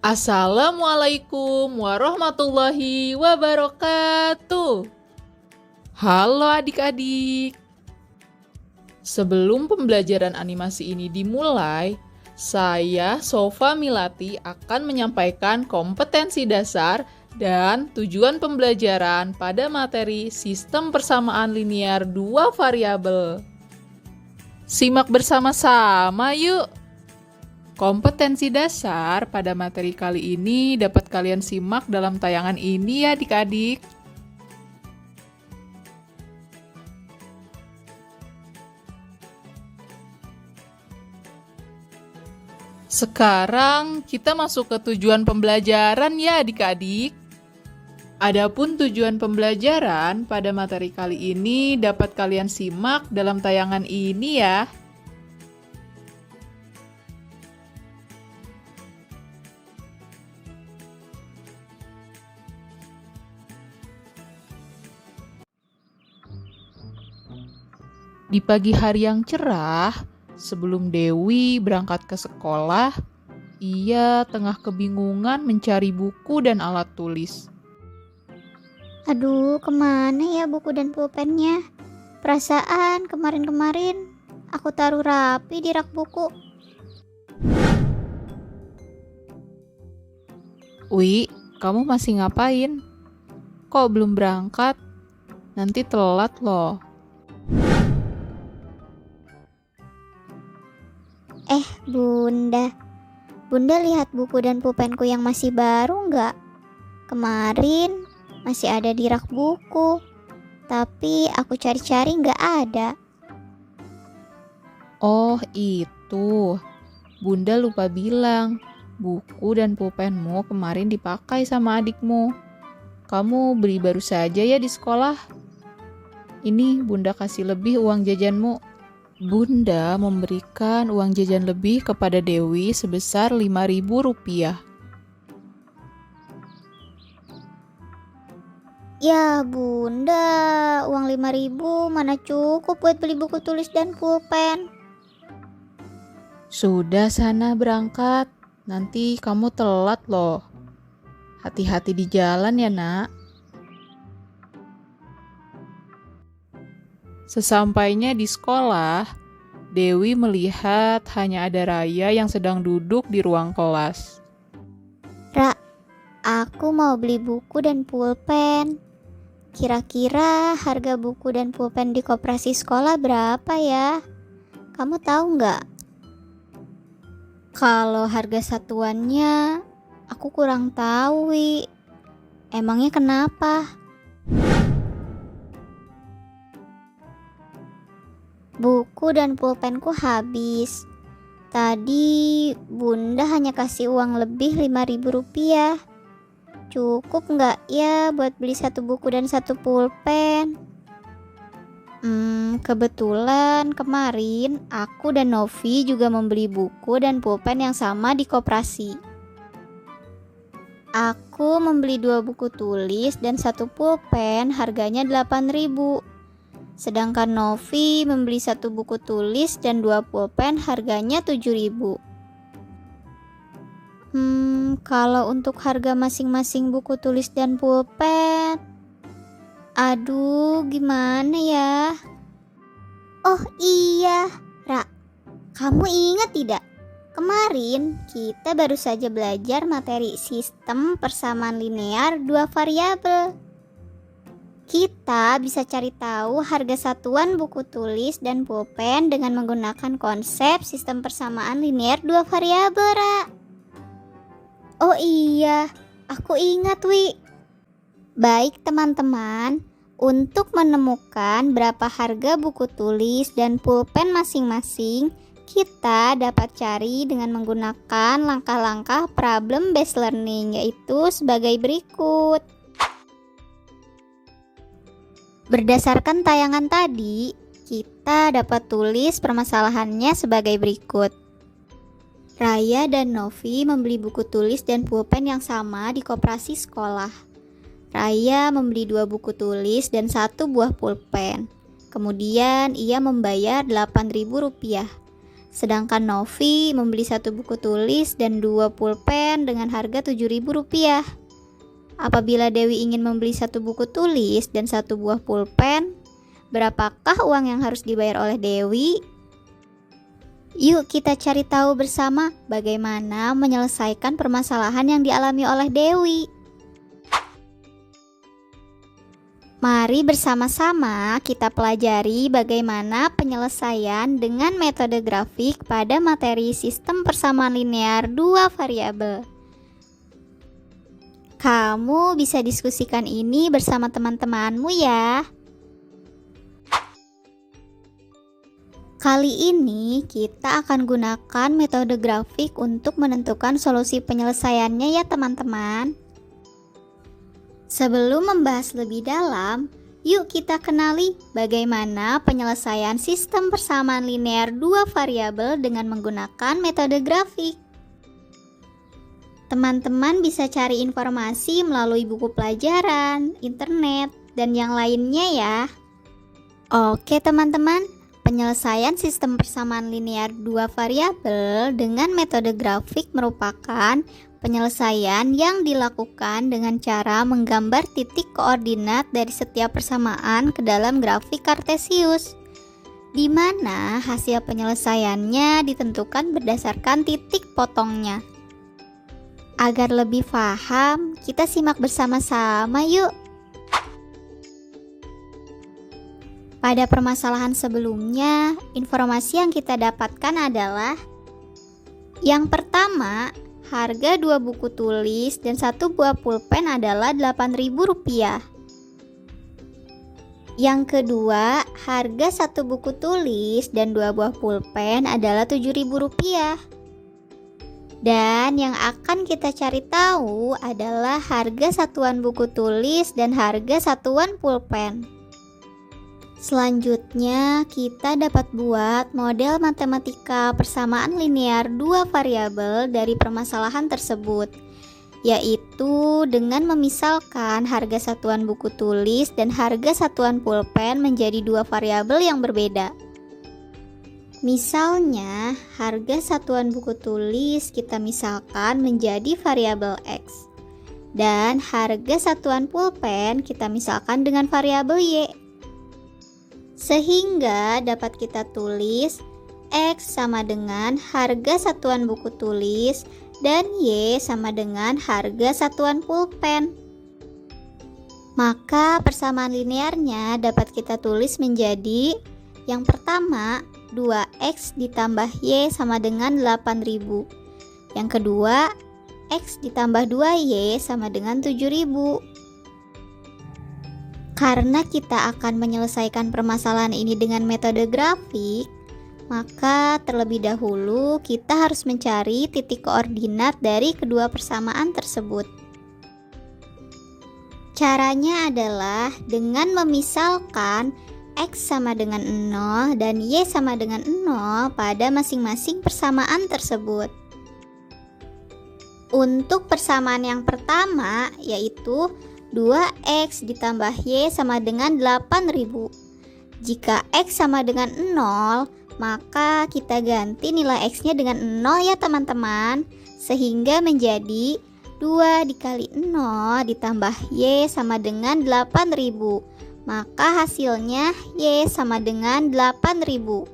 Assalamualaikum warahmatullahi wabarakatuh. Halo adik-adik. Sebelum pembelajaran animasi ini dimulai, saya Sofa Milati akan menyampaikan kompetensi dasar dan tujuan pembelajaran pada materi sistem persamaan linear dua variabel. Simak bersama-sama yuk. Kompetensi dasar pada materi kali ini dapat kalian simak dalam tayangan ini ya adik-adik. Sekarang kita masuk ke tujuan pembelajaran ya adik-adik. Adapun tujuan pembelajaran pada materi kali ini dapat kalian simak dalam tayangan ini ya. Di pagi hari yang cerah, sebelum Dewi berangkat ke sekolah, ia tengah kebingungan mencari buku dan alat tulis. Aduh, kemana ya buku dan pulpennya? Perasaan kemarin-kemarin aku taruh rapi di rak buku. Wi, kamu masih ngapain? Kok belum berangkat? Nanti telat loh. Bunda lihat buku dan pulpenku yang masih baru nggak? Kemarin masih ada di rak buku, tapi aku cari-cari nggak ada. Oh itu, Bunda lupa bilang, buku dan pulpenmu kemarin dipakai sama adikmu. Kamu beli baru saja ya di sekolah? Ini Bunda kasih lebih uang jajanmu. Bunda memberikan uang jajan lebih kepada Dewi sebesar Rp5.000. Ya Bunda, uang 5.000 mana cukup buat beli buku tulis dan pulpen. Sudah sana berangkat, nanti kamu telat loh. Hati-hati di jalan ya nak. Sesampainya di sekolah, Dewi melihat hanya ada Raya yang sedang duduk di ruang kelas. Ra, aku mau beli buku dan pulpen. Kira-kira harga buku dan pulpen di koperasi sekolah berapa ya? Kamu tahu nggak? Kalau harga satuannya, aku kurang tahu, Wi. Emangnya kenapa? Buku dan pulpenku habis. Tadi Bunda hanya kasih uang lebih Rp5.000. Cukup nggak ya buat beli satu buku dan satu pulpen? Kebetulan kemarin aku dan Novi juga membeli buku dan pulpen yang sama di koperasi. Aku membeli 2 buku tulis dan 1 pulpen harganya Rp8.000. Sedangkan Novi membeli 1 buku tulis dan 2 pulpen harganya Rp7.000. Kalau untuk harga masing-masing buku tulis dan pulpen, aduh gimana ya? Oh iya, Ra, kamu ingat tidak? Kemarin kita baru saja belajar materi sistem persamaan linear dua variabel. Kita bisa cari tahu harga satuan buku tulis dan pulpen dengan menggunakan konsep sistem persamaan linear dua variabel, Ra. Oh iya, aku ingat, Wi. Baik teman-teman, untuk menemukan berapa harga buku tulis dan pulpen masing-masing, kita dapat cari dengan menggunakan langkah-langkah problem based learning, yaitu sebagai berikut. Berdasarkan tayangan tadi, kita dapat tulis permasalahannya sebagai berikut. Raya dan Novi membeli buku tulis dan pulpen yang sama di koperasi sekolah. Raya membeli 2 buku tulis dan 1 buah pulpen. Kemudian ia membayar Rp8.000. Sedangkan Novi membeli 1 buku tulis dan 2 pulpen dengan harga Rp7.000. Apabila Dewi ingin membeli 1 buku tulis dan 1 buah pulpen, berapakah uang yang harus dibayar oleh Dewi? Yuk kita cari tahu bersama bagaimana menyelesaikan permasalahan yang dialami oleh Dewi. Mari bersama-sama kita pelajari bagaimana penyelesaian dengan metode grafik pada materi sistem persamaan linear 2 variabel. Kamu bisa diskusikan ini bersama teman-temanmu ya. Kali ini kita akan gunakan metode grafik untuk menentukan solusi penyelesaiannya ya teman-teman. Sebelum membahas lebih dalam, yuk kita kenali bagaimana penyelesaian sistem persamaan linear 2 variabel dengan menggunakan metode grafik. Teman-teman bisa cari informasi melalui buku pelajaran, internet, dan yang lainnya ya. Oke teman-teman, penyelesaian sistem persamaan linear 2 variabel dengan metode grafik merupakan penyelesaian yang dilakukan dengan cara menggambar titik koordinat dari setiap persamaan ke dalam grafik kartesius, di mana hasil penyelesaiannya ditentukan berdasarkan titik potongnya. Agar lebih paham, kita simak bersama-sama yuk. Pada permasalahan sebelumnya, informasi yang kita dapatkan adalah yang pertama, harga 2 buku tulis dan 1 buah pulpen adalah Rp8.000. Yang kedua, harga 1 buku tulis dan 2 buah pulpen adalah Rp7.000. Dan yang akan kita cari tahu adalah harga satuan buku tulis dan harga satuan pulpen. Selanjutnya, kita dapat buat model matematika persamaan linear 2 variabel dari permasalahan tersebut, yaitu dengan memisalkan harga satuan buku tulis dan harga satuan pulpen menjadi 2 variabel yang berbeda. Misalnya, harga satuan buku tulis kita misalkan menjadi variabel X, dan harga satuan pulpen kita misalkan dengan variabel Y. Sehingga dapat kita tulis X sama dengan harga satuan buku tulis dan Y sama dengan harga satuan pulpen. Maka persamaan linearnya dapat kita tulis menjadi yang pertama 2X ditambah Y sama dengan 8.000. Yang kedua X ditambah 2Y sama dengan 7.000. Karena kita akan menyelesaikan permasalahan ini dengan metode grafik, maka terlebih dahulu kita harus mencari titik koordinat dari kedua persamaan tersebut. Caranya adalah dengan memisalkan X sama dengan 0 dan Y sama dengan 0 pada masing-masing persamaan tersebut. Untuk persamaan yang pertama, yaitu 2X ditambah Y sama dengan 8.000. Jika X sama dengan 0, maka kita ganti nilai X-nya dengan 0 ya teman-teman. Sehingga menjadi 2 dikali 0 ditambah Y sama dengan 8.000. Maka hasilnya Y sama dengan 8.000.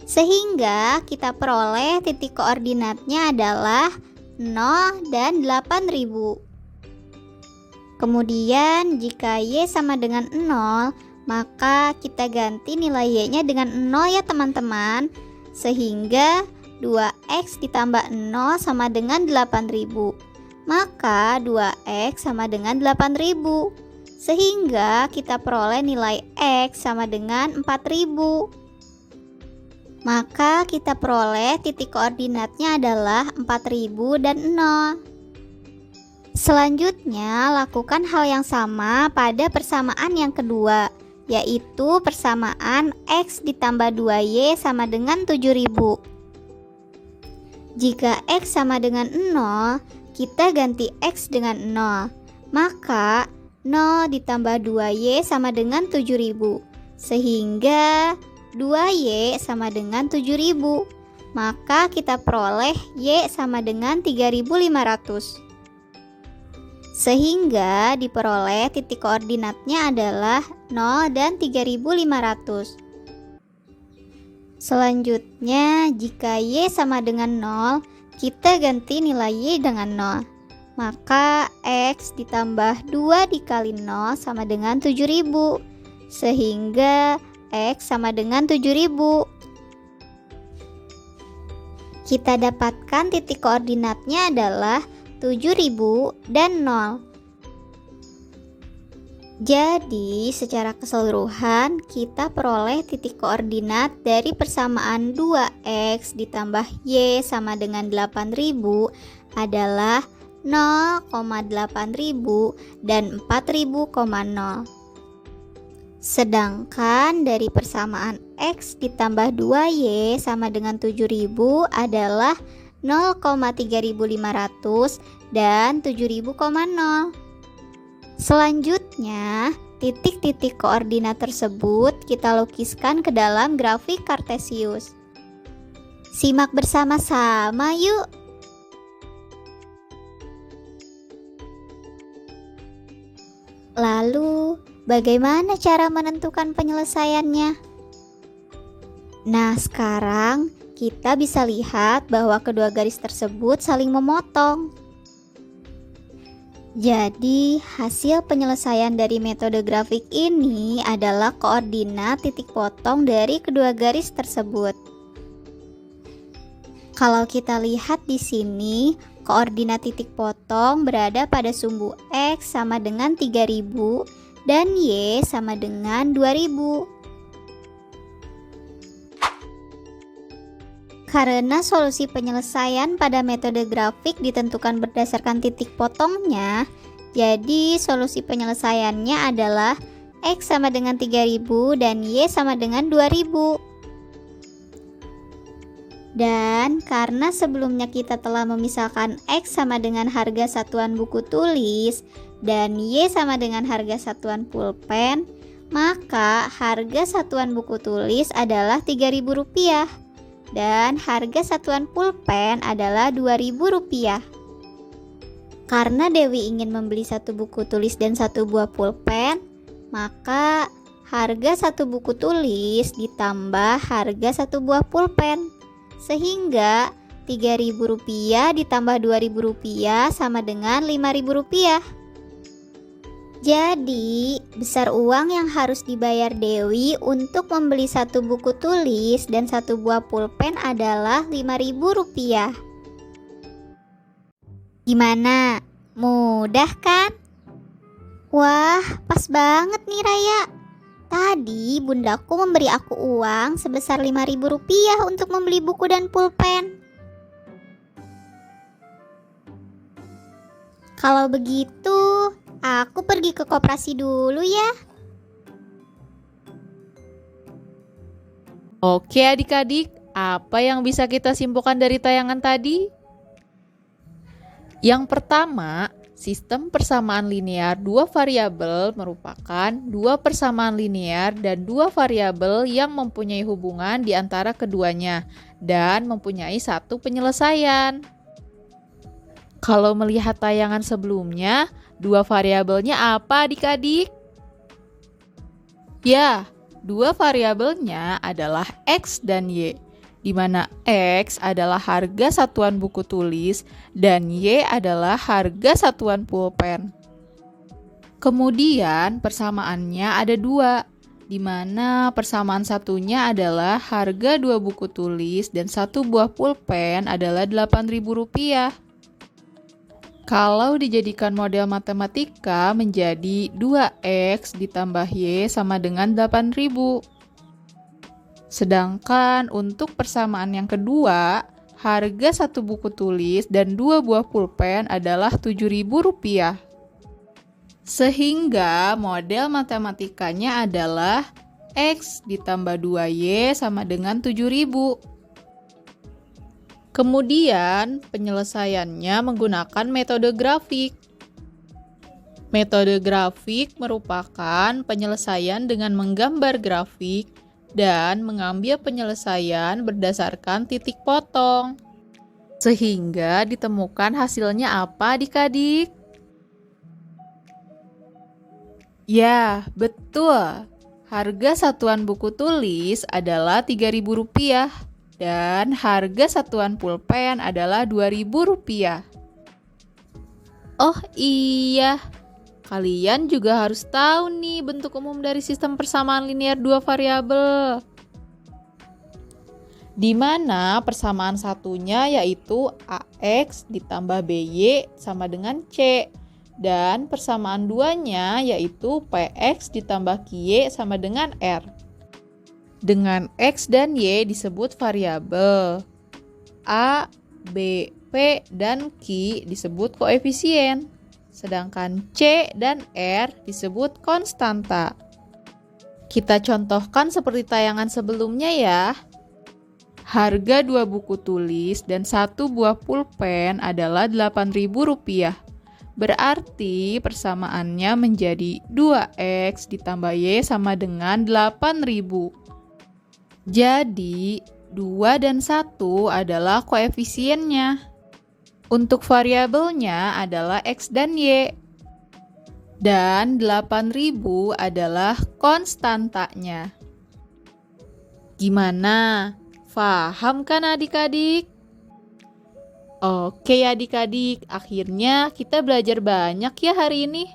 Sehingga kita peroleh titik koordinatnya adalah 0 dan 8.000. Kemudian jika Y sama dengan 0, maka kita ganti nilai Y-nya dengan 0 ya teman-teman. Sehingga 2X ditambah 0 sama dengan 8.000. Maka 2X sama dengan 8.000. Sehingga kita peroleh nilai X sama dengan 4.000. Maka kita peroleh titik koordinatnya adalah 4.000 dan 0. Selanjutnya, lakukan hal yang sama pada persamaan yang kedua, yaitu persamaan X ditambah 2Y sama dengan 7.000. Jika X sama dengan 0, kita ganti X dengan 0. Maka 0 ditambah 2Y sama dengan 7.000. Sehingga 2Y sama dengan 7.000. Maka kita peroleh Y sama dengan 3.500. Sehingga diperoleh titik koordinatnya adalah 0 dan 3.500. Selanjutnya, jika Y sama dengan 0, kita ganti nilai Y dengan 0. Maka X ditambah 2 dikali 0 sama dengan 7.000. Sehingga X sama dengan 7.000. Kita dapatkan titik koordinatnya adalah 7.000 dan 0. Jadi, secara keseluruhan kita peroleh titik koordinat dari persamaan 2X ditambah Y sama dengan 8.000 adalah 0,8.000 dan 4.000,0. Sedangkan dari persamaan X ditambah 2Y sama dengan 7.000 adalah 0,3500 dan 7.000,0. Selanjutnya, titik-titik koordinat tersebut kita lukiskan ke dalam grafik Kartesius. Simak bersama-sama yuk. Lalu, bagaimana cara menentukan penyelesaiannya? Nah, sekarang kita bisa lihat bahwa kedua garis tersebut saling memotong. Jadi, hasil penyelesaian dari metode grafik ini adalah koordinat titik potong dari kedua garis tersebut. Kalau kita lihat di sini, koordinat titik potong berada pada sumbu X sama dengan 3.000 dan Y sama dengan 2.000. Karena solusi penyelesaian pada metode grafik ditentukan berdasarkan titik potongnya, jadi solusi penyelesaiannya adalah X sama dengan 3.000 dan Y sama dengan 2.000. Dan karena sebelumnya kita telah memisahkan X sama dengan harga satuan buku tulis dan Y sama dengan harga satuan pulpen, maka harga satuan buku tulis adalah Rp3.000 dan harga satuan pulpen adalah Rp2.000. Karena Dewi ingin membeli satu buku tulis dan satu buah pulpen, maka harga satu buku tulis ditambah harga satu buah pulpen, sehingga Rp3.000 ditambah Rp2.000 sama dengan Rp5.000. Jadi, besar uang yang harus dibayar Dewi untuk membeli satu buku tulis dan satu buah pulpen adalah Rp5.000. Gimana? Mudah kan? Wah, pas banget nih Raya. Tadi bundaku memberi aku uang sebesar Rp5.000 untuk membeli buku dan pulpen. Kalau begitu, aku pergi ke koperasi dulu ya. Oke adik-adik, apa yang bisa kita simpulkan dari tayangan tadi? Yang pertama, sistem persamaan linear dua variabel merupakan dua persamaan linear dan dua variabel yang mempunyai hubungan di antara keduanya dan mempunyai satu penyelesaian. Kalau melihat tayangan sebelumnya, dua variabelnya apa adik-adik? Ya, dua variabelnya adalah X dan Y, di mana X adalah harga satuan buku tulis dan Y adalah harga satuan pulpen. Kemudian persamaannya ada dua, di mana persamaan satunya adalah harga dua buku tulis dan satu buah pulpen adalah Rp8.000. Kalau dijadikan model matematika menjadi 2X ditambah Y sama dengan 8.000. Sedangkan untuk persamaan yang kedua, harga satu buku tulis dan dua buah pulpen adalah Rp7.000. Sehingga model matematikanya adalah X ditambah 2Y sama dengan 7.000. Kemudian, penyelesaiannya menggunakan metode grafik. Metode grafik merupakan penyelesaian dengan menggambar grafik dan mengambil penyelesaian berdasarkan titik potong. Sehingga ditemukan hasilnya apa adik-adik? Ya, betul. Harga satuan buku tulis adalah Rp3.000 dan harga satuan pulpen adalah Rp2.000. Oh iya, kalian juga harus tahu nih bentuk umum dari sistem persamaan linear dua variabel. Di mana persamaan satunya yaitu AX ditambah BY sama dengan C. Dan persamaan duanya yaitu PX ditambah QY sama dengan R. Dengan X dan Y disebut variabel. A, B, P, dan Q disebut koefisien. Sedangkan C dan R disebut konstanta. Kita contohkan seperti tayangan sebelumnya ya. Harga 2 buku tulis dan 1 buah pulpen adalah Rp8.000. Berarti persamaannya menjadi 2X ditambah Y sama dengan 8.000. Jadi 2 dan 1 adalah koefisiennya. Untuk variabelnya adalah X dan Y. Dan 8.000 adalah konstantanya. Gimana? Paham kan adik-adik? Oke adik-adik, akhirnya kita belajar banyak ya hari ini.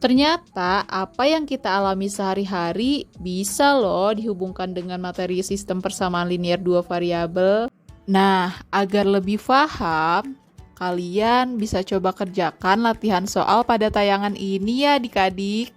Ternyata apa yang kita alami sehari-hari bisa loh dihubungkan dengan materi sistem persamaan linear dua variabel. Nah, agar lebih paham, kalian bisa coba kerjakan latihan soal pada tayangan ini ya adik-adik.